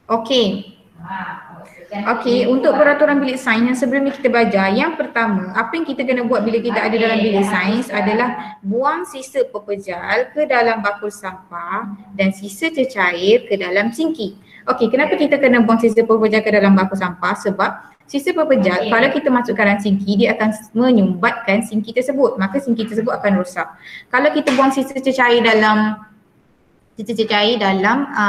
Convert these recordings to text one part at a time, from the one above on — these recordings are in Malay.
Okey. Okey, untuk peraturan bilik sains yang sebelum ni kita belajar, yang pertama, apa yang kita kena buat bila kita ada dalam bilik sains adalah buang sisa pepejal ke dalam bakul sampah dan sisa cecair ke dalam sinki. Okey, kenapa kita kena buang sisa pepejal ke dalam bakul sampah? Sebab sisa pepejal kalau kita masukkan dalam sinki, dia akan menyumbatkan sinki tersebut, maka sinki tersebut akan rosak. Kalau kita buang sisa cecair dalam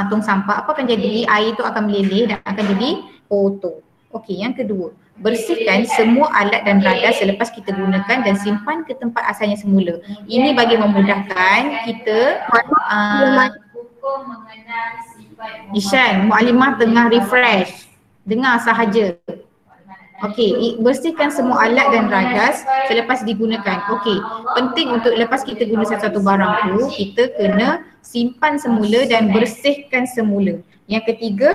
tong sampah, apa akan jadi? Air tu akan meleleh dan akan jadi kotor. Okey, yang kedua, bersihkan semua alat dan radar selepas kita gunakan dan simpan ke tempat asalnya semula. Ini bagi memudahkan kita Ishan, Mualimah tengah refresh. Dengar sahaja. Okey, bersihkan semua alat dan radas selepas digunakan. Okey, penting untuk lepas kita guna satu barang tu, kita kena simpan semula dan bersihkan semula. Yang ketiga,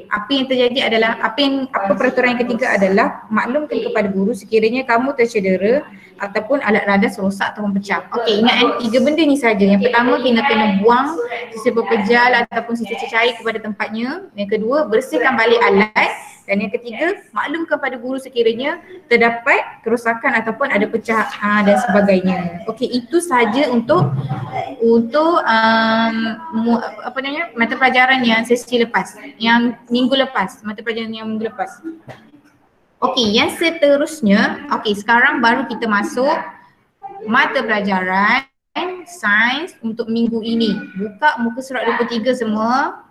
apa yang terjadi adalah, apa peraturan yang ketiga adalah maklumkan kepada guru sekiranya kamu tercedera ataupun alat radas rosak atau pecah. Okey, ingat tiga benda ni saja. Yang pertama, kita kena buang sisa pepejal ataupun sisa cecair kepada tempatnya. Yang kedua, bersihkan balik alat. Dan yang ketiga, maklumkan pada guru sekiranya terdapat kerosakan ataupun ada pecah dan sebagainya. Okey, itu saja untuk mata pelajaran yang sesi lepas, yang minggu lepas, mata pelajaran yang minggu lepas. Okey, yang seterusnya, okey, sekarang baru kita masuk mata pelajaran sains untuk minggu ini. Buka muka surat 23 semua.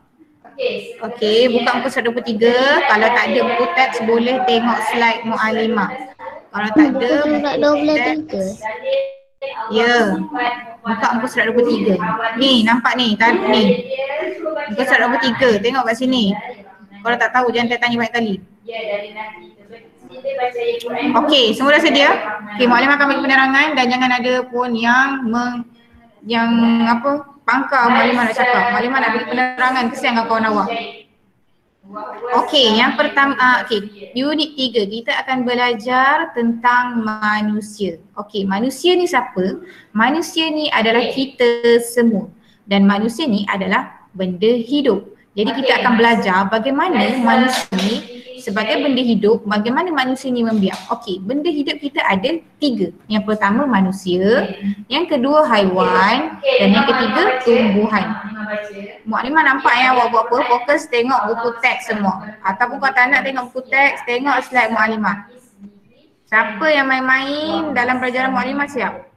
Okey, buka muka surat 23. Kalau tak ada buku teks boleh tengok slide Mualimah. Kalau tak ada buku teks, ya, buka muka surat 23. Ni, nampak ni, ni. Muka surat 23, tengok kat sini. Kalau tak tahu jangan tanya banyak kali. Okey, semua dah sedia? Okey, Mualimah akan bagi penerangan dan jangan ada pun yang pangkal Mualimah nak cakap. Mualimah nak bagi penerangan, kesian dengan kawan awak. Okey, yang pertama, unit 3 kita akan belajar tentang manusia. Okey, manusia ni siapa? Manusia ni adalah kita semua dan manusia ni adalah benda hidup. Jadi kita akan belajar bagaimana manusia ni sebagai benda hidup, bagaimana manusia ni membiak. Okey, benda hidup kita ada 3. Yang pertama manusia, yang kedua haiwan dan yang ketiga tumbuhan. Mualimah nampak yang awak buat apa? Fokus tengok buku teks semua. Ataupun kalau tak nak tengok buku teks, tengok slide Mualimah. Siapa yang main-main dalam pelajaran Mualimah siap?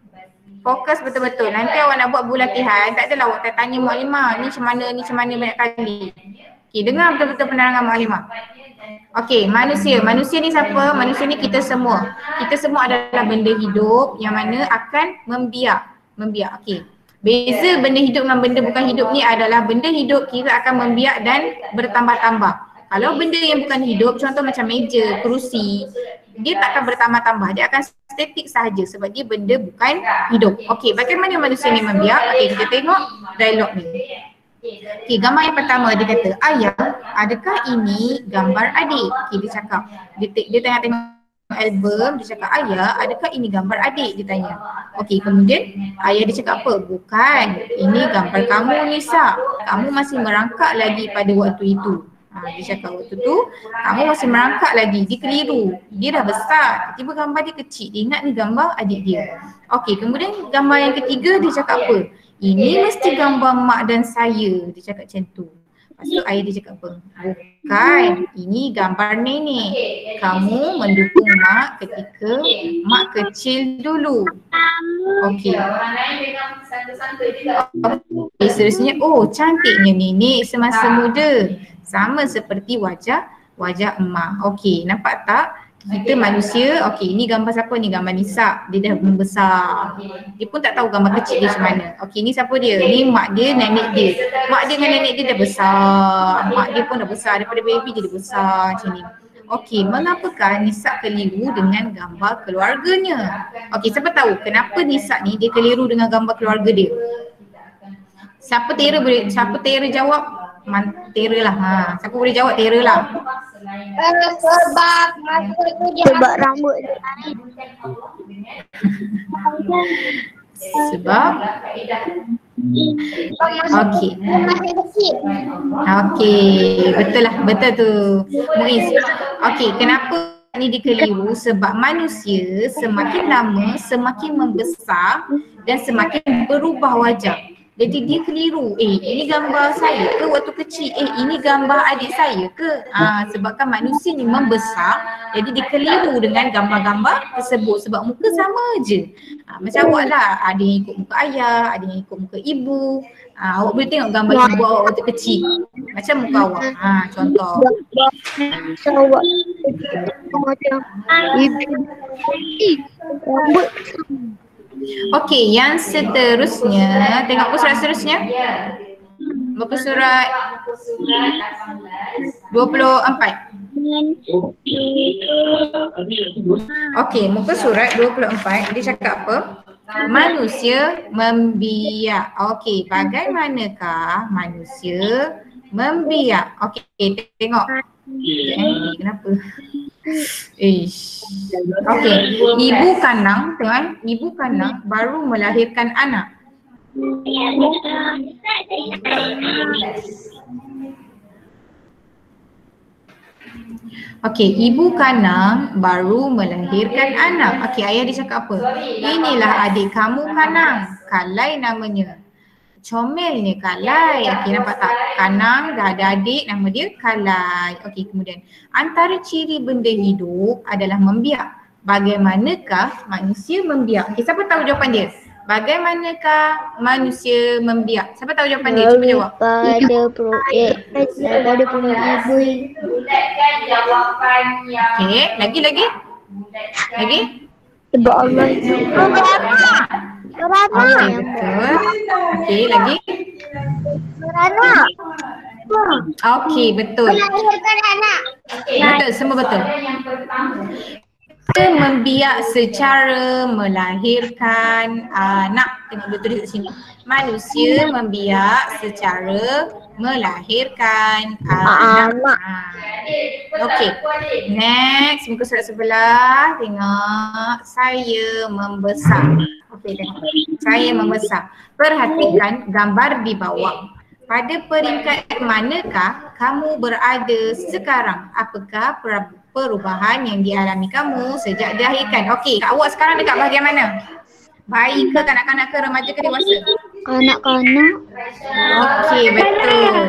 Fokus betul-betul. Nanti awak nak buat buku latihan, tak adalah awak tanya Mualimah ni macam mana banyak kali. Okey, dengar betul-betul penerangan Mualimah. Okey, manusia. Manusia ni siapa? Manusia ni kita semua. Kita semua adalah benda hidup yang mana akan membiak. Okey. Beza benda hidup dengan benda bukan hidup ni adalah benda hidup kira akan membiak dan bertambah-tambah. Kalau benda yang bukan hidup, contoh macam meja, kerusi, dia tak akan bertambah-tambah. Dia akan statik sahaja sebab dia benda bukan hidup. Okey, bagaimana manusia ni membiak? Okey, kita tengok dialog ni. Okey, gambar yang pertama dia kata, ayah, adakah ini gambar adik? Okey, dia cakap, dia tengah tengok album, dia cakap, ayah, adakah ini gambar adik? Dia tanya. Okey, kemudian ayah dia cakap apa? Bukan, ini gambar kamu Nisa. Kamu masih merangkak lagi pada waktu itu. Dia cakap waktu tu kamu masih merangkak lagi, dia keliru. Dia dah besar, tiba gambar dia kecil. Dia ingat ni gambar adik dia. Okey, kemudian gambar yang ketiga dia cakap apa? Ini mesti gambar mak dan saya. Dia cakap macam tu. Lepas tu ayah dia cakap apa? Bukan, ini gambar nenek. Kamu mendukung mak ketika mak kecil dulu. Okey. Okay, seterusnya, oh cantiknya nenek semasa muda. Sama seperti wajah emak. Okey, nampak tak? Kita manusia, okey, ini gambar siapa ni? Gambar Nisa. Dia dah membesar. Dia pun tak tahu gambar kecil dia macam mana. Okey, ni siapa dia? Ni mak dia, nenek dia. Mak dia dengan nenek dia dah besar. Mak dia pun dah besar. Daripada baby dia dah besar macam ni. Okey, mengapakah Nisa keliru dengan gambar keluarganya? Okey, siapa tahu kenapa Nisa ni dia keliru dengan gambar keluarga dia? Siapa Tera jawab? Tera lah. Siapa boleh jawab Tera lah? Sebab masa tu dia sebab rambut dia naik. Sebab okey. Okey, betul lah, betul tu Muiz. Okey, kenapa ni dikeliru? Sebab manusia semakin lama semakin membesar dan semakin berubah wajah. Jadi dia keliru, ini gambar saya ke waktu kecil, ini gambar adik saya ke? Sebabkan manusia ni membesar, jadi dia keliru dengan gambar-gambar tersebut sebab muka sama je. Macam awak lah, ada yang ikut muka ayah, ada yang ikut muka ibu. Awak boleh tengok gambar ibu awak waktu kecil, macam muka awak. Contoh. So awak macam ibu rambut. Okey, yang seterusnya, tengok muka surat seterusnya. Muka surat 24. Okey, muka surat 24 dia cakap apa? Manusia membiak. Okey, bagaimanakah manusia membiak? Okey, tengok. Kenapa? Okey, ibu kanang, tengok ibu kanang baru melahirkan anak. Okey, ibu kanang baru melahirkan anak. Okey, ayah dia cakap apa? Inilah adik kamu kanang, Kalai namanya. Comelnya Kalai. Okey, nampak tak? Kanang dah ada adik, nama dia Kalai. Okey, kemudian antara ciri benda hidup adalah membiak. Bagaimanakah manusia membiak? Okey, siapa tahu jawapan dia? Bagaimanakah manusia membiak? Siapa tahu jawapan dia? Cuba jawab. Pada perut ibu. Bulatkan jawapannya. Okey, lagi? Lagi? Sebab Allah itu. Okey, betul. Okey, lagi? Beranak. Okey, betul. Melahirkan anak. Betul, semua betul. Yang pertama. Kita membiak secara melahirkan anak. Tengok betul di sini. Manusia membiak secara melahirkan anak. Okey. Next, muka surat sebelah. Tengok. Saya membesar. Okey, tengok. Saya membesar. Perhatikan gambar di bawah. Pada peringkat manakah kamu berada sekarang? Apakah perubahan yang dialami kamu sejak dilahirkan? Okey, awak sekarang dekat bahagian mana? Bayi ke, kanak-kanak ke, remaja ke, dewasa? Kanak-kanak. Okey, betul.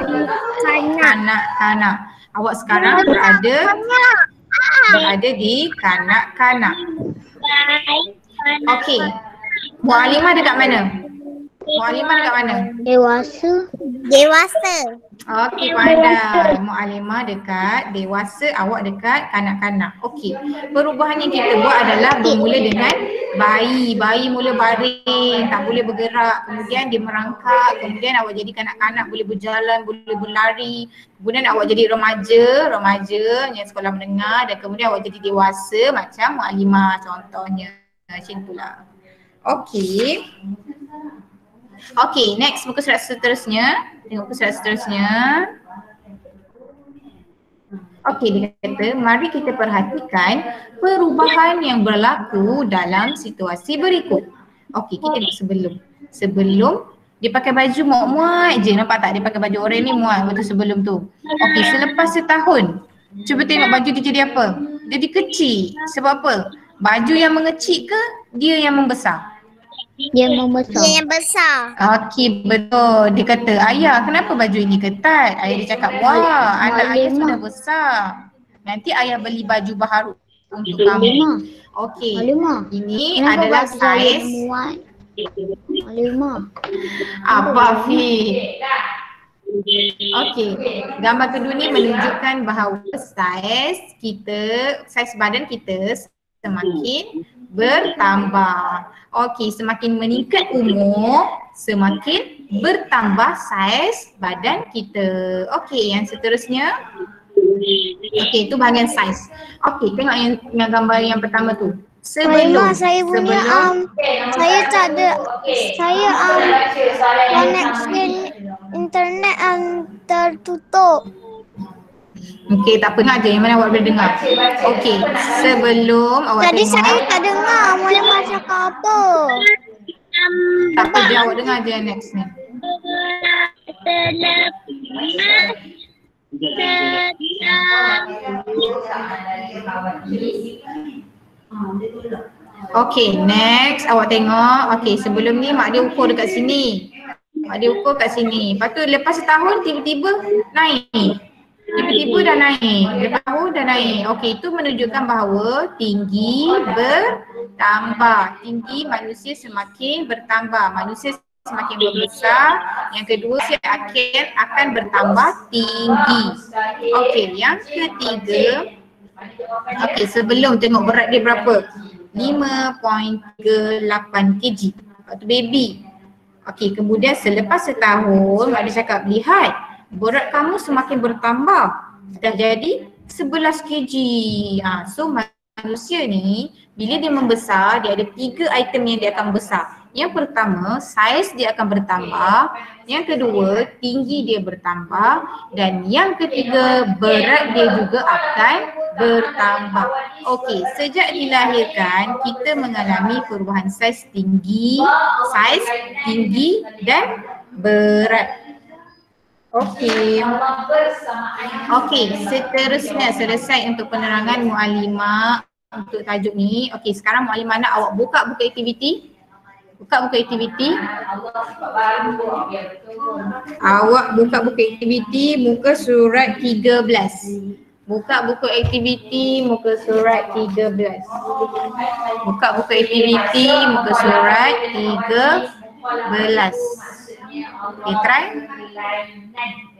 Kanak-kanak. Awak sekarang berada di kanak-kanak. Okey. Mu'alimah dekat mana? Mu'alimah dekat mana? Dewasa. Okey, pandai. Mu'alimah dekat dewasa, awak dekat kanak-kanak. Okey. Perubahan yang kita buat adalah bermula dengan bayi. Bayi mula baring, tak boleh bergerak. Kemudian dia merangkak. Kemudian awak jadi kanak-kanak, boleh berjalan, boleh berlari. Kemudian awak jadi remaja yang sekolah menengah. Dan kemudian awak jadi dewasa macam Mu'alimah contohnya. Macam itulah. Okey. Okey, next muka surat seterusnya. Tengok muka surat seterusnya. Okey, dia kata, mari kita perhatikan perubahan yang berlaku dalam situasi berikut. Okey, kita tengok sebelum dia pakai baju muat-muat je, nampak tak? Dia pakai baju oranye ni muat waktu sebelum tu. Okey, selepas setahun, cuba tengok baju dia jadi apa? Jadi kecil. Sebab apa? Baju yang mengecil ke dia yang membesar? Dia yang besar. Okey, betul. Dia kata, ayah kenapa baju ini ketat? Ayah dia cakap, wah anak ayah sudah besar. Nanti ayah beli baju baru untuk kamu. Okey, ini adalah saiz. Apa Fi? Okey, gambar kedua ni menunjukkan bahawa saiz badan kita semakin bertambah. Okey, semakin meningkat umur, semakin bertambah saiz badan kita. Okey, yang seterusnya. Okey, itu bahagian saiz. Okey, tengok yang gambar yang pertama tu. Sebelum saya tak ada, saya connection internet tertutup. Okey, tak apa, dengar je yang mana awak boleh dengar. Okey, sebelum awak Tadi tengok. saya tak dengar Mu'alimah cakap apa. Tak apa, je awak dengar je next ni. Okay, next awak tengok. Okay, sebelum ni mak dia ukur dekat sini. Mak dia ukur kat sini. Lepas tu lepas setahun tiba-tiba naik. Tiba-tiba dah naik. Lepas tahun dah naik. Okey, itu menunjukkan bahawa tinggi bertambah. Tinggi manusia semakin bertambah. Manusia semakin membesar. Yang kedua, dia akan bertambah tinggi. Okey, yang ketiga. Okey, sebelum tengok berat dia berapa? 5.38 kg. Waktu baby. Okey, kemudian selepas setahun, mak dia cakap, lihat berat kamu semakin bertambah. Dah jadi 11 kg. So manusia ni bila dia membesar, dia ada 3 item yang dia akan besar. Yang pertama, saiz dia akan bertambah. Yang kedua, tinggi dia bertambah. Dan yang ketiga, berat dia juga akan bertambah. Okey, sejak dilahirkan kita mengalami perubahan saiz tinggi, dan berat. Okey. Okey, seterusnya selesai untuk penerangan Muallimah untuk tajuk ni. Okey, sekarang Muallimah nak awak buka buku aktiviti. Buka buku aktiviti. Awak buka buku aktiviti muka surat 13. Buka buku aktiviti muka surat 13. Buka buku aktiviti muka surat 13. Okay, try.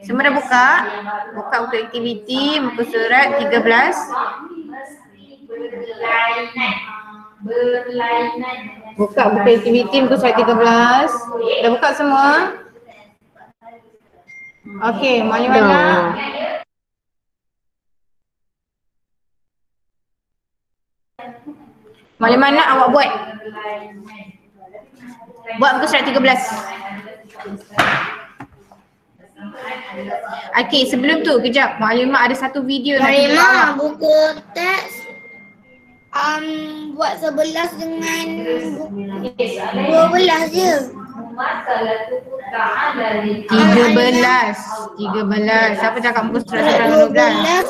Semua dah buka? Buka buku aktiviti muka surat 13. Buka buku aktiviti muka surat 13. Dah buka semua? Okey, Muallimah. Muallimah nak awak buat. Buat muka surat 13. Okey, sebelum tu kejap. Muallimah ada satu video nak tunjuk awak. Muallimah, buku teks buat 11 dengan 12 je. 13. Siapa cakap muka surat 12?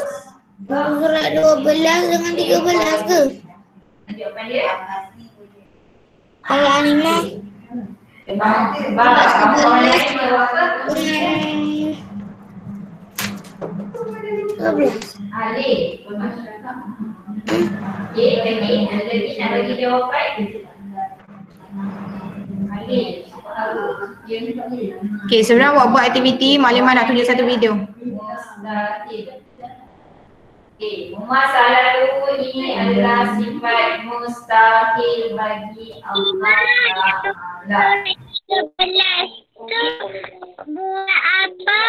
Muka surat 12 dengan 13 ke? Kalau Anima Okay, sebelum awak buat aktiviti, Muallimah nak tunjuk satu video. Mumasalah ini adalah sifat mustahil bagi Allah Ta'ala. 11 tu buat apa?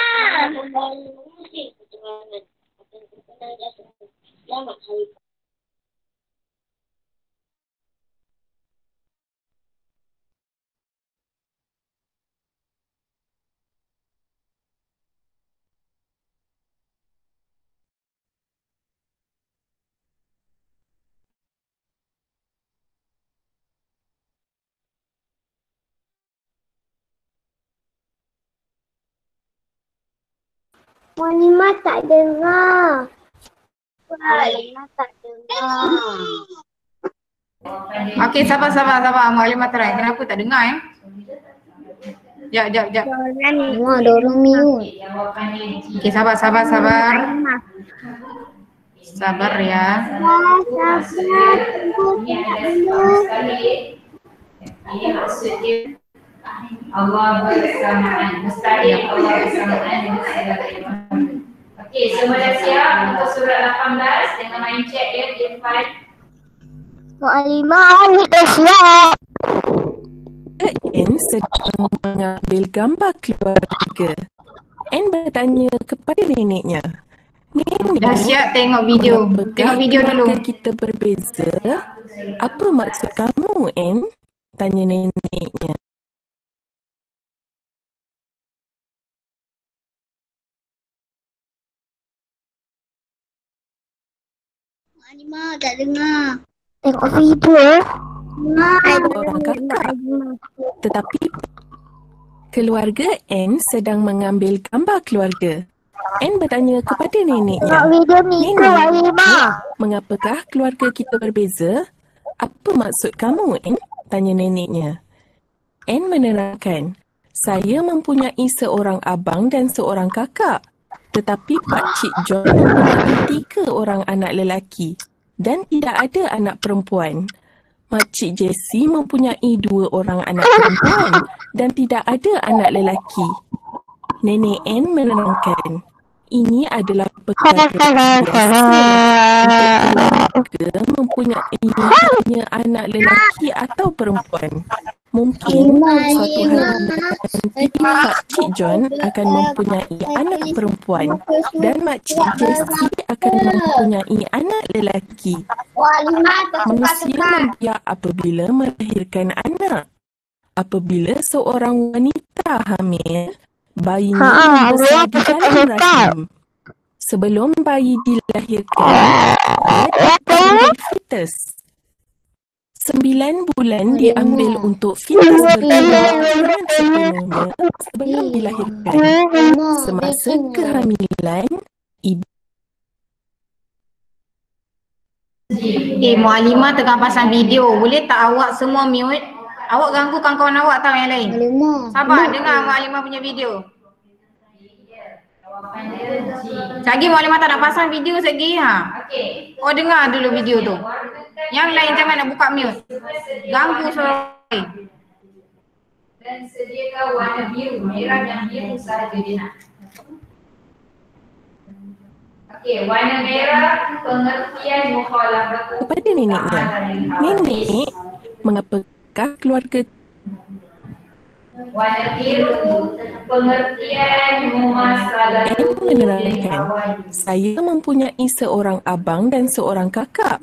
Muallimah tak dengar. Muallimah tak dengar. Okey, sabar. Muallimah try. Kenapa tak dengar Jap. Semua dorong mute. Okey, sabar. Sabar ya. Ini maksudnya Allah bersamaan. Mustahil Allah bersamaan dengan segala ilmu. Okey, semua dah siap untuk surat 18 dengan main chat ya, Irfan. Muallimah, kita siap. N sedang mengambil gambar keluarga. N bertanya kepada neneknya. Dah siap tengok video. Tengok video dulu. Keluarga kita berbeza. Apa maksud kamu, N? Tanya neneknya. Muallimah tak dengar. Tengok video. Orang kakak. Tetapi keluarga N sedang mengambil gambar keluarga. Anne bertanya kepada neneknya, Tengok video ni ke Walimah? mengapakah keluarga kita berbeza? Apa maksud kamu, Anne? Tanya neneknya. Anne menerangkan, saya mempunyai seorang abang dan seorang kakak. Tetapi Pak Cik John mempunyai 3 orang anak lelaki dan tidak ada anak perempuan. Makcik Jessie mempunyai 2 orang anak perempuan dan tidak ada anak lelaki. Nenek Anne menerangkan, ini adalah perkara biasa untuk keluarga mempunyai hanya anak lelaki atau perempuan. Mungkin suatu hari nanti Pak Cik John akan mempunyai anak perempuan dan Makcik Jessie akan mempunyai anak lelaki. Manusia membiak apabila melahirkan anak. Apabila seorang wanita hamil, bayinya membesar di dalam rahim. Sebelum bayi dilahirkan, ia dipanggil fetus. 9 bulan diambil untuk fetus berkembang dengan sepenuhnya sebelum dilahirkan. Semasa kehamilan, ibu Mualimah tengah pasang video. Boleh tak awak semua mute? Awak ganggu kawan-kawan awak tau yang lain. Sabar, dengar Mualimah punya video. Sekejap Mualimah tak nak pasang video sekejap. Oh dengar dulu video tu. Yang lain jangan nak buka mute. Ganggu suara lain. Dan sediakan warna biru, merah dan biru sahaja dia nak. Okey, warna merah pengertian mukhalafah kepada neneknya, nenek, mengapakah keluarga warna biru pengertian mumasalah Anne menerangkan, saya mempunyai seorang abang dan seorang kakak.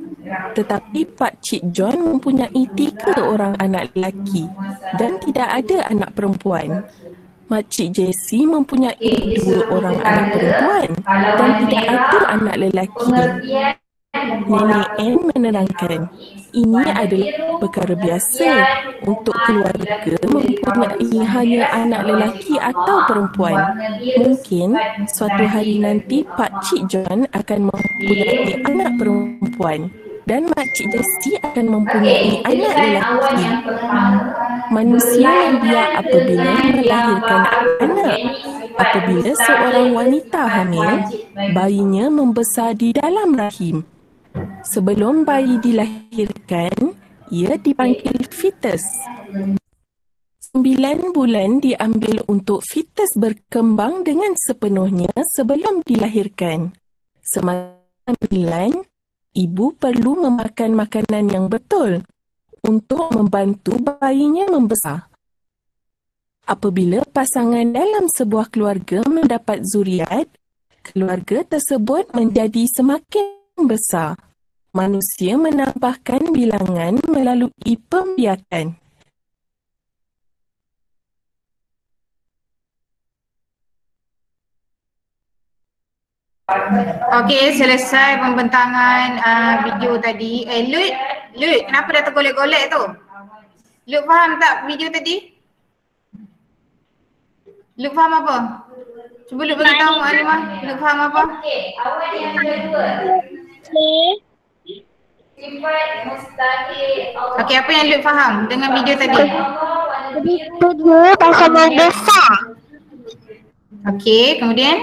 Tetapi Pak Cik John mempunyai 3 orang anak lelaki dan tidak ada anak perempuan. Makcik Jessie mempunyai 2 orang anak perempuan dan tidak ada anak lelaki. Nenek Anne menerangkan, ini adalah perkara biasa untuk keluarga mempunyai hanya anak lelaki atau perempuan. Mungkin suatu hari nanti Pak Cik John akan mempunyai anak perempuan dan Makcik Jessie akan mempunyai anak lelaki. Manusia membiak apabila melahirkan anak. Apabila seorang wanita hamil, bayinya membesar di dalam rahim. Sebelum bayi dilahirkan, ia dipanggil fetus. 9 bulan diambil untuk fetus berkembang dengan sepenuhnya sebelum dilahirkan. Semasa 9, ibu perlu memakan makanan yang betul untuk membantu bayinya membesar. Apabila pasangan dalam sebuah keluarga mendapat zuriat, keluarga tersebut menjadi semakin besar. Manusia menambahkan bilangan melalui pembiakan. Okey, selesai pembentangan video tadi. Lut, kenapa dah tergolek-golek tu? Lut faham tak video tadi? Lut faham apa? Cuba Lut beritahu Mualimah. Lut faham apa? Okey, awal yang kedua. Sifat mustahil Allah. Okey, apa yang Lut faham dengan video tadi? Kedua pasal membesar. Okey, kemudian?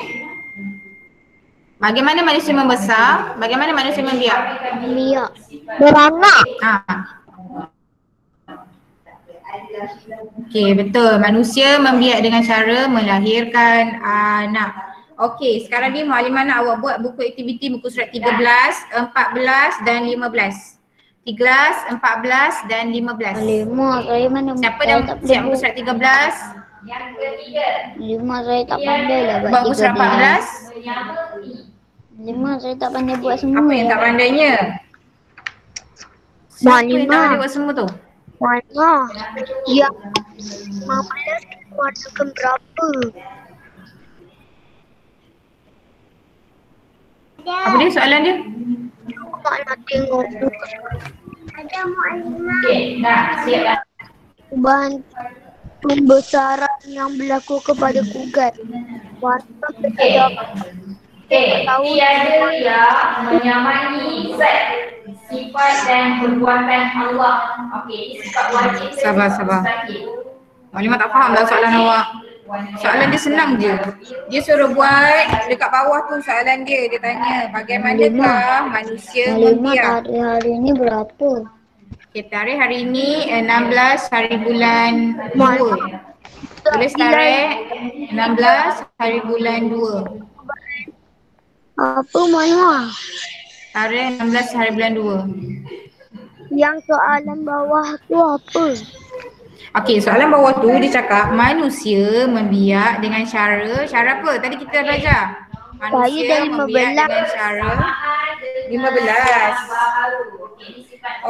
Bagaimana manusia membesar? Bagaimana manusia membiak? Biak. Beranak. Okey, betul. Manusia membiak dengan cara melahirkan anak. Okey, sekarang ni Mualimah nak awak buat buku aktiviti muka surat 13, 14 dan 15. 13, 14 dan 15. Lima saya mana Siapa dah siap muka surat 13? Yang ketiga, Lima saya tak pandai lah buat Buat muka surat 14? menyamai. Lima saya tak pandai buat semua. Apa yang tak pandainya? Siapa yang tak pandai buat semua tu? Mana? Yang 15 keluarkan berapa? Apa dia soalan dia? Tak nak tengok. Ada Mualimah. Okey, dah siap dah. Perubahan pembesaran yang berlaku kepada kugat. Warna Okey. tiada yang menyamai zat, sifat dan perbuatan Allah. Okey, ini sifat wajib. Sabar. Maklimah tak faham dah soalan awak. Soalan dia senang je. Dia suruh buat dekat bawah tu soalan dia. Dia tanya bagaimanakah manusia membiak. Maklimah hari ini berapa? Okay, tarikh hari ni 16 hari bulan 2. Tulis tarikh 16 hari bulan 2. Apa Maklimah? Tarikh 16 hari bulan 2. Yang soalan bawah tu apa? Okey, soalan bawah tu dia cakap manusia membiak dengan cara apa? Tadi kita belajar. Manusia Saya dah membiak 15. dengan cara 15.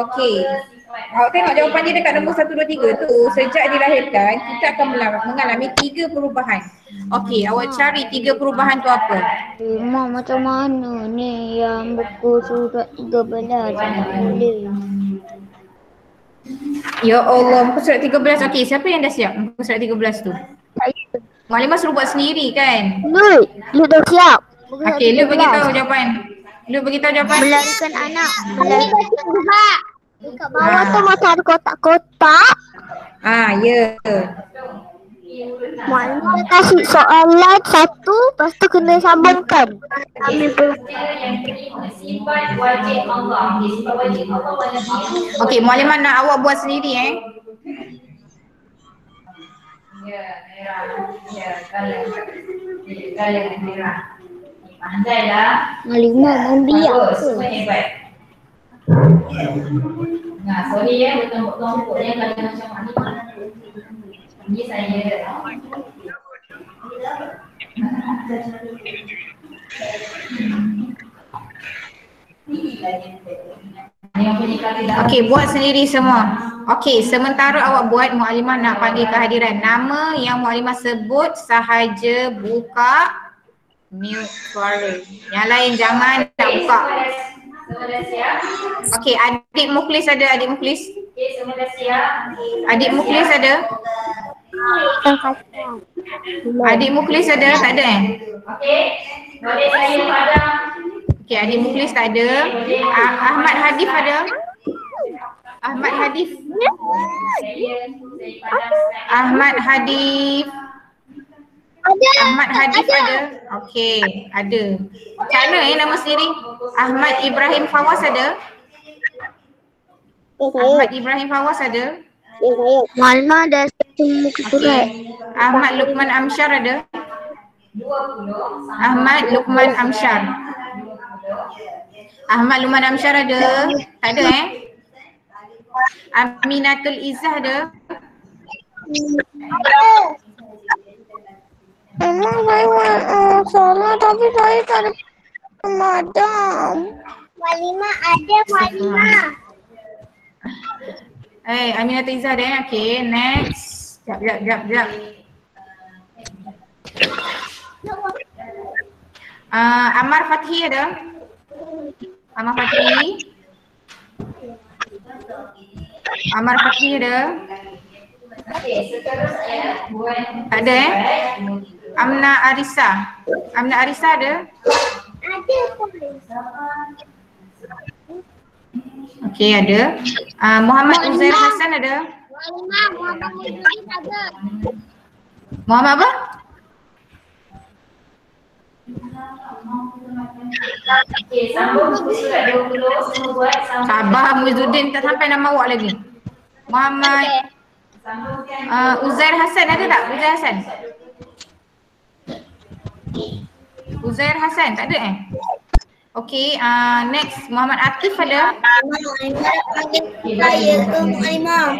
Okey. Awak tengok jawapan dia dekat nombor 1, 2, 3 tu. Sejak dilahirkan, kita akan mengalami 3 perubahan. Okey, awak cari 3 perubahan tu apa? Mak macam mana ni yang buku surat 13 yang boleh? Ya Allah, muka surat 13. Okey, siapa yang dah siap muka surat 13 tu? Saya. Maklimah suruh buat sendiri kan? Lu dah siap. Okey, lu beritahu jawapan. Melarikan anak. Dekat bawah tu macam ada kotak-kotak. Ya. Maklimah kasih soalan satu, lepas tu kena sambungkan. Yang kelima, sifat wajib Allah. Okey, sifat wajib Allah warna biru. Okey, Maklimah nak awak buat sendiri Ya, merah. Ya, color merah. Pandailah. Maklimah membiak Bagus, ke? semua hebat. Nah, sorry ya, bertumpuk-tumpuknya kalau macam Maklimah. Ini saya. Okey, buat sendiri semua. Okey, sementara awak buat, Maklimah nak panggil kehadiran. Nama yang Maklimah sebut sahaja buka mute suara. Yang lain jangan nak buka. Semua dah siap? Okey, adik Mukhlis ada? Adik Mukhlis? Okey, semua dah siap? Adik Mukhlis ada? Adik Mukhlis ada? Tak ada Okey, boleh saya padam? Okey, adik Mukhlis tak ada. Ahmad Hadif ada? Ahmad Hadif? Saya padam. Ahmad Hadif? Ahmad Hadif ada? Okey, ada. Macam mana nama sendiri? Ahmad Ibrahim Fawaz ada? Ahmad Ibrahim Fawaz ada? Maklimah dah satu muka surat. Ahmad Lukman Amsyar ada? 20. Ahmad Lukman Amsyar. Ahmad Lukman Amsyar ada? Tak ada Aminatul Izzah ada? Memang saya salah tapi saya tak ada pemadam. Maklimah ada Maklimah. Aminatul Izzah ada Okey, next. Sekejap. Amar Fathi ada? Amar Fathi? Amar Fathi ada? Okey, seterusnya buat Tak ada Amna Arisa. Amna Arisa ada? Ada. Okey, ada. Muhammad Uzair Hassan ada? Maklimah Muhammad Mujahid ada. Muhammad apa? okey, sambung buku surat 20 semua buat sambung. Sabar Muizzuddin, tak sampai nama awak lagi. Muhammad Sambungkan Uzair Hassan ada tak? Uzair Hassan? Uzair Hassan tak ada Okey, next Muhammad Atif ada? Saya tu Maklimah.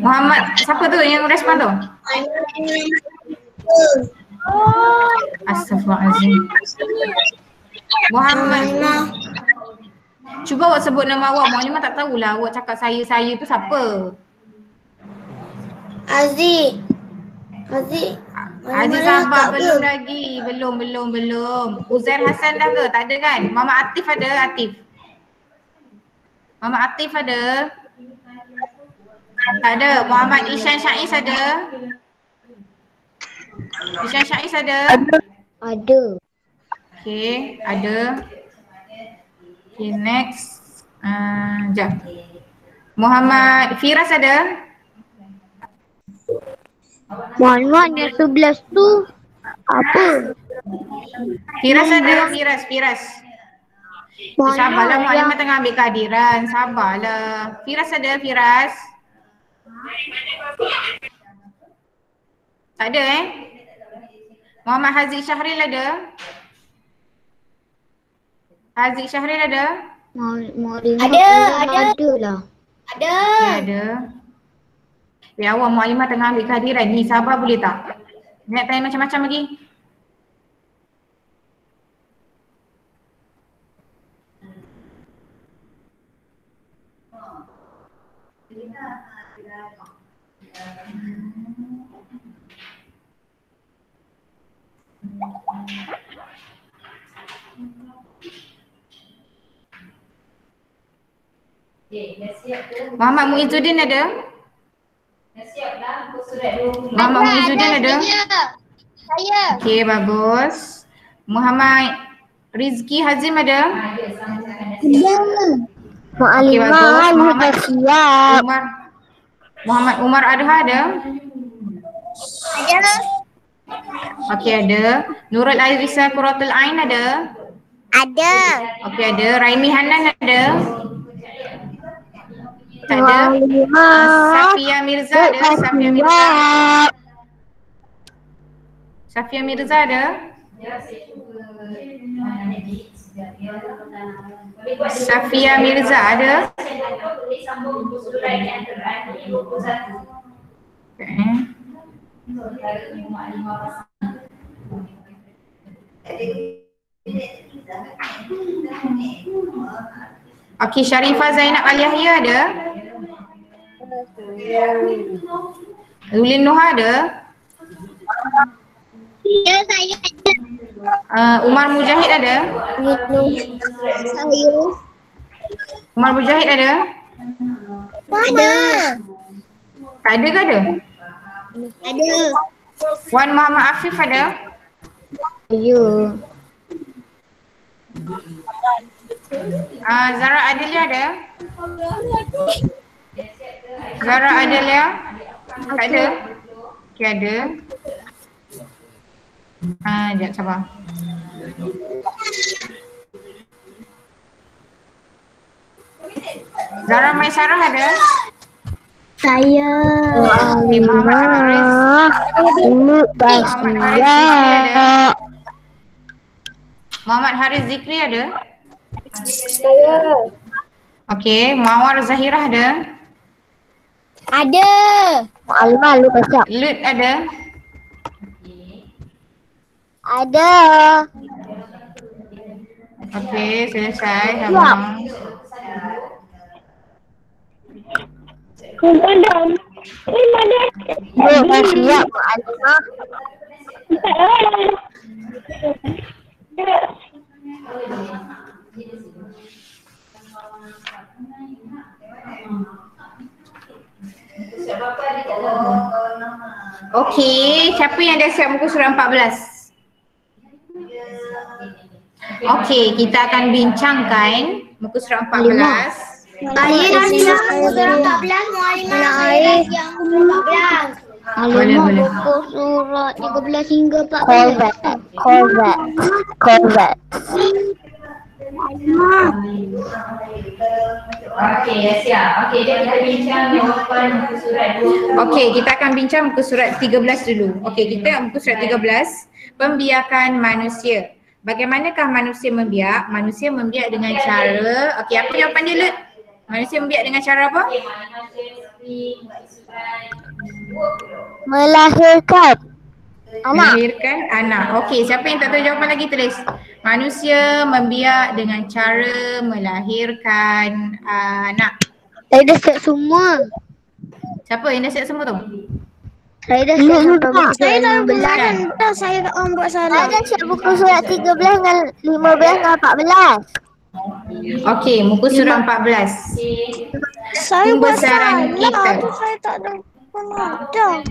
Muhammad, siapa tu yang respon tu? Astaghfirullahalazim. Muhammad. Cuba awak sebut nama awak. Maklimah tak tahulah awak cakap saya tu siapa? Aziz. Aziz sabar, belum lagi. Belum. Uzair Hassan dah ke? Tak ada kan? Muhammad Atif ada? Muhammad Atif ada? Tak ada. Muhammad Ishan Syaiz ada? Ishan Syaiz ada? Ada. Okay, ada. Okay, next. Jap. Muhammad Firas ada? Muhammad yang 11 tu apa? Firas ada? Firas. Sabarlah, Mualimah tengah ambil kehadiran. Sabarlah. Firas ada? Firas? Tak ada Muhammad Haziq Syahril ada? Haziq Syahril ada? Ada lah. Okay, ada. Ya awak Mualimah tengah ambil kehadiran ni. Sabar boleh tak? Nak tanya macam-macam lagi? Okey, dah siap ke? Muhammad Muizzuddin ada? Dah siap dah muka surat 20. Muhammad Muizzuddin ada? Saya. Okey, bagus. Muhammad Rizki Hazim ada? Ada sambungkan dah siap. Okey, bagus. Muhammad siap. Muhammad Umar Adha ada? Ada. Okey, ada. Nurul Aizisa Quratul Ain ada? Ada. Okey, ada. Raimi Hanan ada? Tak ada. Safia Mirza ada? Safia Mirza ada? Ya, saya cuba mana ni sekejap ya. Boleh buat Safia Mirza ada? saya nak tahu boleh sambung muka surat yang terakhir 21. Okay. Saudara Ibu Maklimah pasang. Okey, Sharifah Zainab Al-Yahya ada? Ulin Noha ada? Ya, saya Umar Mujahid ada? Saya. Umar Mujahid ada? Ada. Tak ada ke ada? Ada. Wan Muhammad Afif ada? Ya. Zara Adelia ada? Zara Adelia? Tak ada? Okay, ada. Sekejap, sabar. Zara Maisarah ada? Saya. Okay, Muhammad Haris. Muhammad Haris Zikri ada? Muhammad Haris Zikri ada? Saya. Okay, Mawar Zahirah ada? Ada. Alma lu baca. Lut ada? Ada. Okay, selesai. Sabar. Kumpulkan. Lu dah siap Alma. Okey, siapa yang dah siap muka surat 14? Okey, kita akan bincangkan muka surat 14. Saya dah siap surat 14, Mualimah. Yang 14. Boleh, boleh. Muka surat 13 hingga 14. Corvette. Okey, dah siap. Okey, jom kita bincang jawapan muka surat 20. Okey, kita akan bincang muka surat 13 dulu. Okey, kita muka surat 13, pembiakan manusia. Bagaimanakah manusia membiak? Manusia membiak dengan cara, okey, apa jawapan dia, Lut? Manusia membiak dengan cara apa? Okey, Maklimah saya seperti buat surat 20. Melahirkan. Melahirkan anak. Okey, siapa yang tak tahu jawapan lagi tulis. Manusia membiak dengan cara melahirkan anak. Saya dah siap semua. Siapa yang dah siap semua tu? Saya dah siap sampai buku surat 15. Tak, saya tak orang buat salah. Saya dah siap buku surat 13 dengan 15 dengan 14. Okey, muka surat 14. Saya buat Pembesaran salah. kita. Tu saya tak ada pernah. Dah.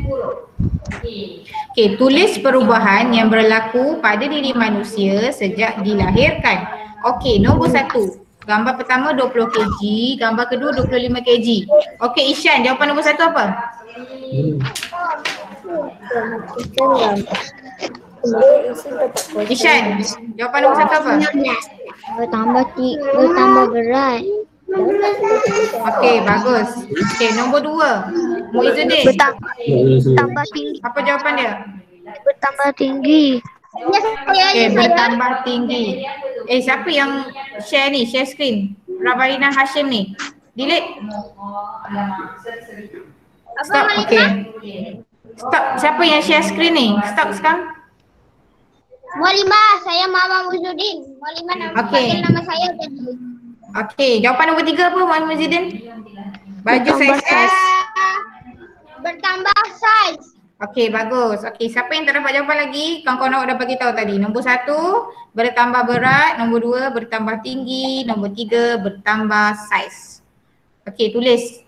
Okey, tulis perubahan yang berlaku pada diri manusia sejak dilahirkan. Okey, nombor 1. Gambar pertama 20 kg, gambar kedua 25 kg. Okey, Ishan, jawapan nombor 1 apa? Ishan, jawapan nombor 1 apa? Bertambah berat. Okey, bagus. Okey, nombor 2. Muizzuddin. Bertambah tinggi. Apa jawapan dia? Bertambah tinggi. Okey, bertambah tinggi. Siapa yang share ni? Share screen. Rabarina Hashim ni. Delete. Stop. Okey. Stop. Siapa yang share screen ni? Stop sekarang. Mualimah, saya Mama Muizzuddin. Mualimah Okey. nama saya tadi. Okey, jawapan nombor 3 apa Muhammad Muizzuddin? Baju saiz. Bertambah saiz. Okey, bagus. Okey, siapa yang tak dapat jawapan lagi? Kawan-kawan awak dah bagi tahu tadi. Nombor 1 bertambah berat, nombor 2 bertambah tinggi, nombor 3 bertambah saiz. Okey, tulis.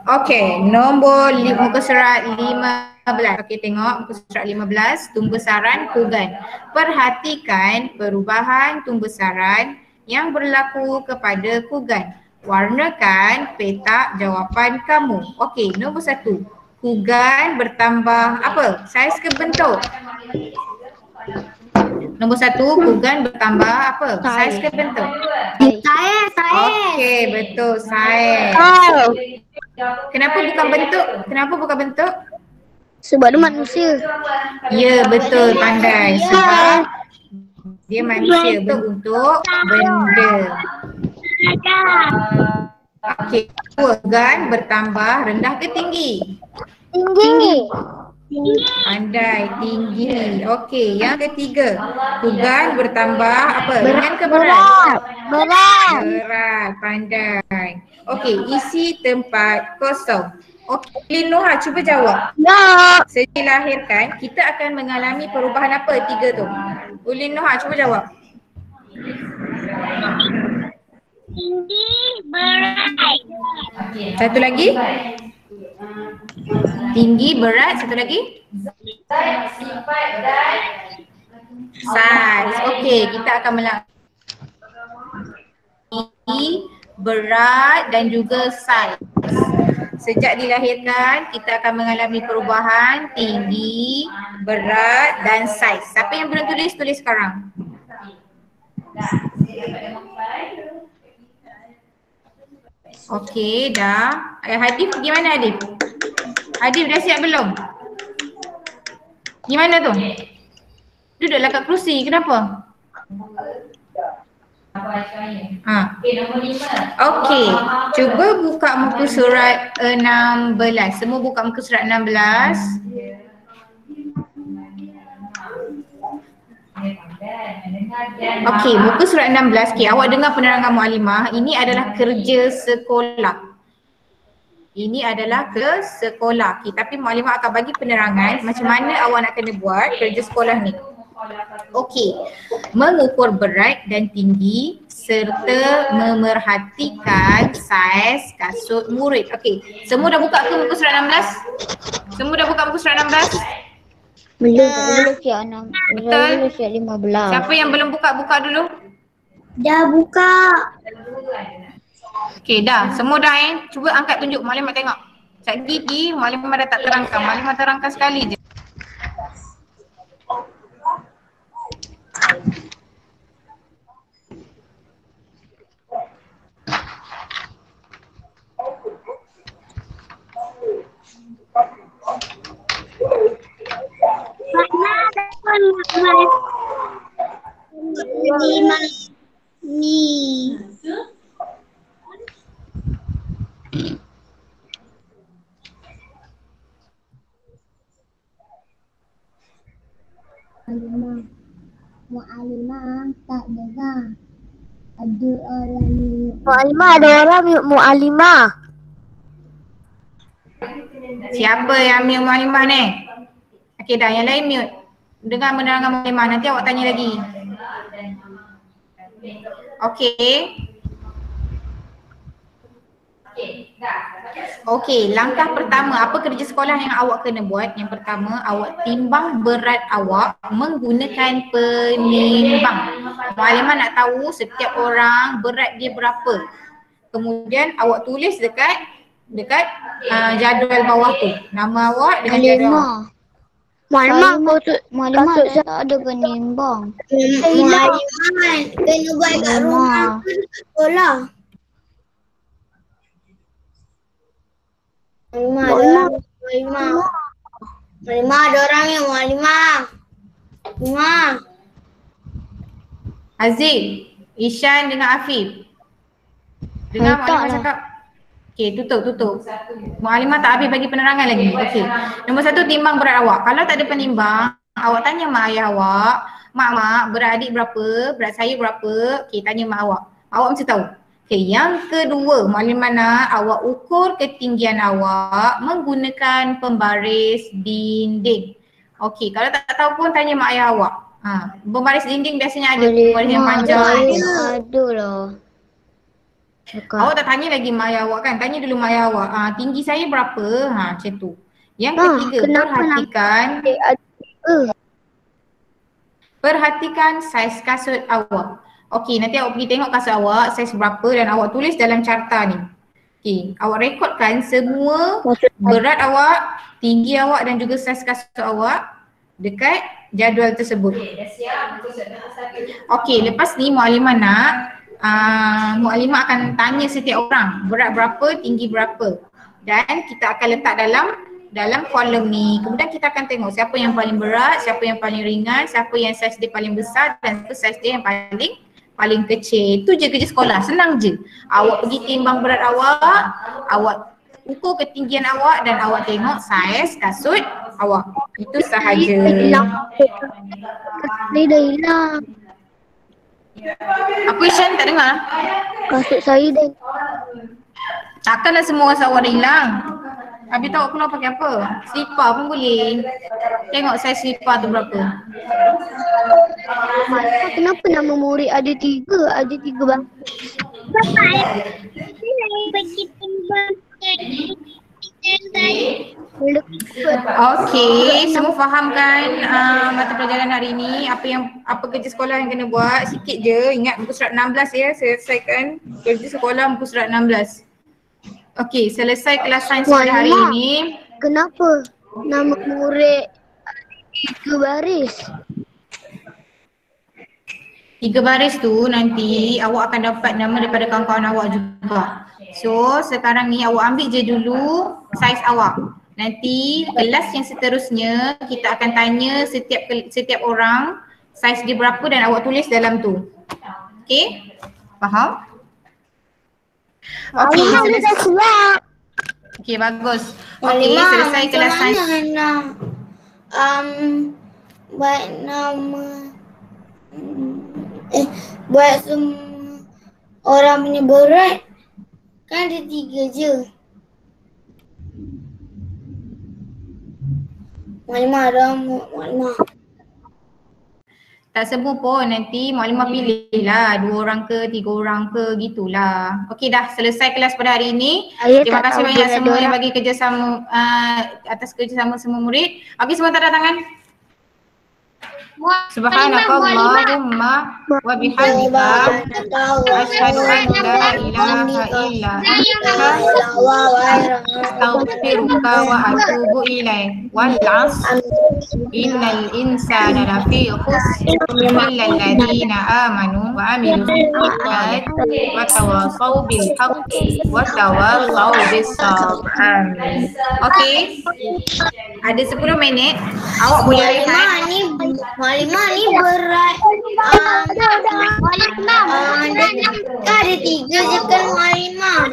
Okey, nombor muka surat 15. Okey, tengok muka surat 15, tumbesaran Kugan. Perhatikan perubahan tumbesaran yang berlaku kepada Kugan. Warnakan petak jawapan kamu. Okey, nombor 1. Kugan bertambah apa? Saiz ke bentuk? Nombor 1, Kugan bertambah apa? Saiz ke bentuk? Saiz. Okey, betul, saiz. Kenapa bukan bentuk? Kenapa bukan bentuk? Sebab dia manusia. Ya, betul, pandai. Sebab dia manusia untuk benda. Okey, Kugan bertambah rendah ke tinggi? Tinggi. Pandai, tinggi. Okey, yang ketiga. Kugan bertambah apa? Ringan ke berat? Berat, pandai. Okey, isi tempat kosong. Okey, Noha cuba jawab. Ya. Sejak dilahirkan, kita akan mengalami perubahan apa 3 tu? Ulin Noha cuba jawab. Tinggi, berat. Satu lagi? Tinggi, berat, satu lagi? Saiz. Okey, kita akan tinggi, berat dan juga saiz. Sejak dilahirkan, kita akan mengalami perubahan tinggi, berat dan saiz. Siapa yang belum tulis, tulis sekarang. Okey, dah. Hadif pergi mana Hadif? Hadif dah siap belum? Gimana tu? Duduklah kat kerusi, kenapa? Okey, cuba buka muka surat 16. Semua buka muka surat 16. Okey, muka surat 16. Okey, awak dengar penerangan Mualimah. Ini adalah kerja sekolah. Ini adalah ke sekolah. Okay, tapi Mualimah akan bagi penerangan macam mana awak nak kena buat kerja sekolah ni. Okey, mengukur berat dan tinggi serta memerhatikan saiz kasut murid. Okey, semua dah buka ke muka surat 16? Semua dah buka muka surat 16? Belum siap 6. Betul. Belum siap 15. Siapa yang belum buka, buka dulu. Dah buka. Okey, dah. Semua dah Cuba angkat tunjuk Mualimah tengok. Sekejap lagi Mualimah dah tak terangkan. Mualimah terangkan sekali je. Ni. Mu'alimah tak dengar. Ada orang Mu'alimah, ada orang Mu'alimah. Siapa yang mute Mualimah ni? Okey dah, yang lain mute. Dengar penerangan Mualimah, nanti awak tanya lagi. Okey. Okey, langkah pertama, apa kerja sekolah yang awak kena buat? Yang pertama, awak timbang berat awak menggunakan penimbang. Muallimah nak tahu setiap orang berat dia berapa. Kemudian awak tulis dekat jadual bawah tu. Nama awak dengan jadual awak. Malimah tak ada penimbang. Malimah kena buat kat rumah ke dekat sekolah? Malimah ada orang yang Malimah. Aziz, Ishan dengan Afif. Dengar Muallimah cakap. Okey, tutup. Muallimah tak habis bagi penerangan lagi. Okey. Nombor 1, timbang berat awak. Kalau tak ada penimbang, awak tanya mak ayah awak, mak, berat adik berapa, berat saya berapa. Okey, tanya mak awak. Awak mesti tahu. Okey, yang kedua, Muallimah nak awak ukur ketinggian awak menggunakan pembaris dinding. Okey, kalau tak tahu pun tanya mak ayah awak. Pembaris dinding biasanya ada pembaris yang panjang. Ada lah. Awak tak tanya lagi mak ayah awak kan? Tanya dulu mak ayah awak. Tinggi saya berapa? Macam tu. Yang ketiga, perhatikan saiz kasut awak. Okey, nanti awak pergi tengok kasut awak saiz berapa dan awak tulis dalam carta ni. Okey, awak rekodkan semua berat awak, tinggi awak dan juga saiz kasut awak dekat jadual tersebut. Okey, lepas ni Muallimah nak Muallimah akan tanya setiap orang berat berapa, tinggi berapa, dan kita akan letak dalam kolom ni. Kemudian kita akan tengok siapa yang paling berat, siapa yang paling ringan, siapa yang saiz dia paling besar dan siapa saiz dia yang paling kecil. Itu je kerja sekolah, senang je. Awak pergi timbang berat awak ukur ketinggian awak dan awak tengok saiz kasut awak. Itu sahaja. Dia dah hilang. Apa Ishan tak dengar? Kasut saya dah. Takkanlah semua kasut awak dah hilang. Habis tahu keluar pakai apa? Slipper pun boleh. Tengok saiz slipper tu berapa. Kenapa nama murid ada 3? Ada 3 bang. Okey, semua faham kan mata pelajaran hari ni? Apa kerja sekolah yang kena buat? Sikit je, ingat muka surat 16 ya, selesaikan kerja sekolah muka surat 16. Okey, selesai kelas sains pada hari ini. Kenapa nama murid 3 baris? 3 baris tu nanti awak akan dapat nama daripada kawan-kawan awak juga. So sekarang ni awak ambil je dulu saiz awak. Nanti kelas yang seterusnya kita akan tanya setiap orang saiz dia berapa dan awak tulis dalam tu. Okey? Faham? Okey, selesai. Okey, bagus. Okey, selesai kelas sains. Buat nama buat semua orang punya berat kan ada 3 je. Muallimah. Tak semua pun, nanti Muallimah pilih lah 2 orang ke 3 orang ke gitulah. Okey, dah selesai kelas pada hari ini. Terima kasih banyak semua yang bagi kerjasama atas kerjasama semua murid. Okey, semua tanda tangan. Subhanakallahumma wa bihamdika asyhadu an la ilaha illa anta astaghfiruka wa atubu ilaik. Wal 'asr innal insana lafi khusr illa alladziina amanu wa 'amilus shalihat wa tawassaw bil haqqi wa tawassaw bis sabr. Amin. Okey. Ada 10 minit. Awak boleh rehat. Muallimah ni berat. Muallimah ada 3 je kan Muallimah.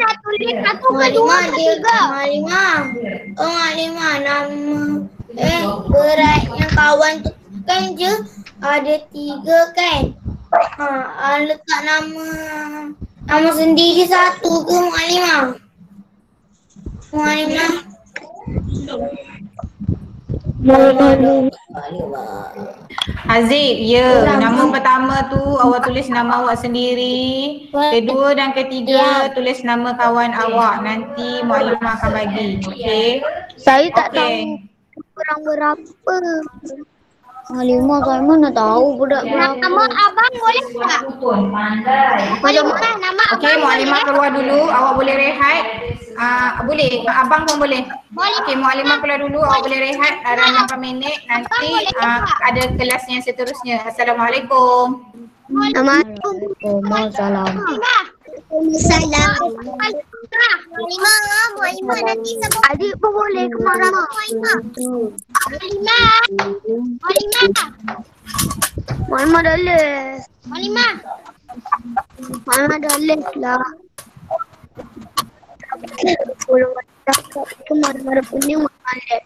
Muallimah dia Muallimah nama beratnya kawan tu kan je ada 3 kan. Letak nama sendiri 1 ke Muallimah? Haziq, ya. Nama pertama tu awak tulis nama awak sendiri. Kedua dan ketiga tulis nama kawan awak. Nanti Muallimah akan bagi. Okey? Saya tak tahu kurang berapa. Halimah kan mana tahu budak berapa. Nama abang boleh tak? Halimah nama Okey, Muallimah keluar dulu. Awak boleh rehat. Boleh. Abang pun boleh. Okey, Muallimah keluar dulu. Awak boleh rehat dalam 8 minit. Nanti ada kelas yang seterusnya. Assalamualaikum. Assalamualaikum. Waalaikumsalam. Salam. Muallimah nanti sebut. Adik pun boleh ke mana? Muallimah. Muallimah dah les. Muallimah dah les lah. Kemana-mana punya malas.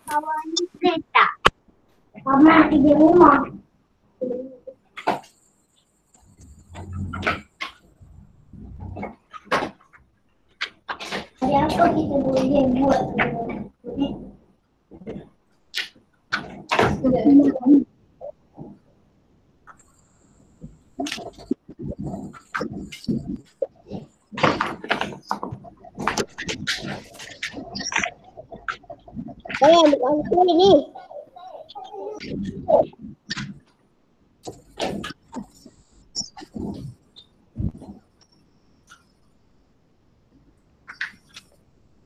Kawan kereta. Mama di rumah. Ada apa kita boleh buat? Saya ambil angka ni.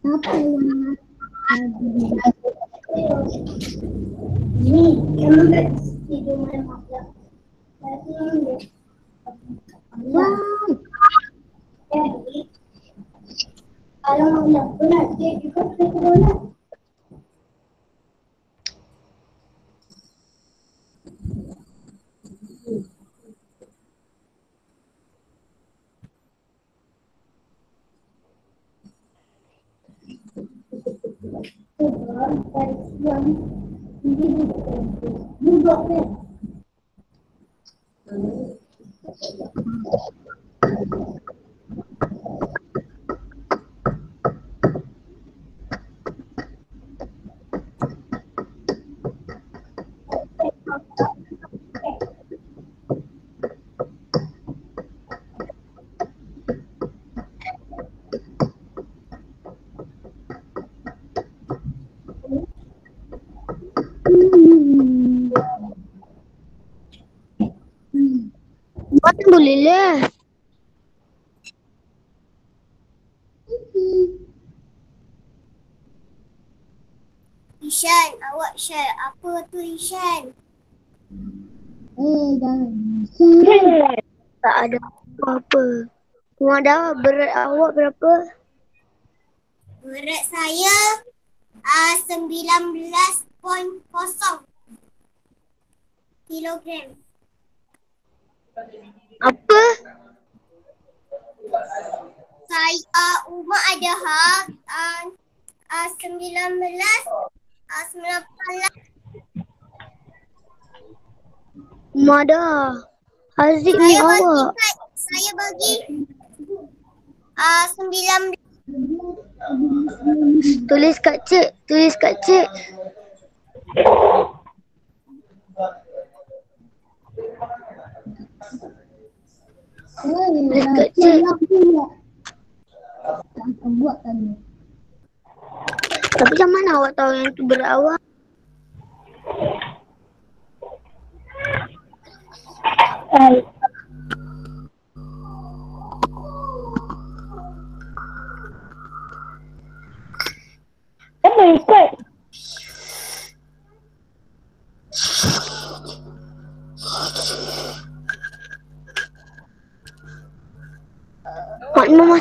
Apa yang ni? Kamu tak tidur malam tak? Kalau nak berat dia juga boleh. Mana boleh lah. Ishan, awak share. Apa tu Ishan? Jangan. Tak ada apa-apa. Muadah, berat awak berapa? Berat saya 19.0 kilogram. Apa? Saya Uma ada 19. Mada, Haziq ni awak. Saya bagi 19. Tulis kat cik. Tulis kat cik. Tapi macam mana awak tahu yang tu berat awak? Apa ikut? Mak Mama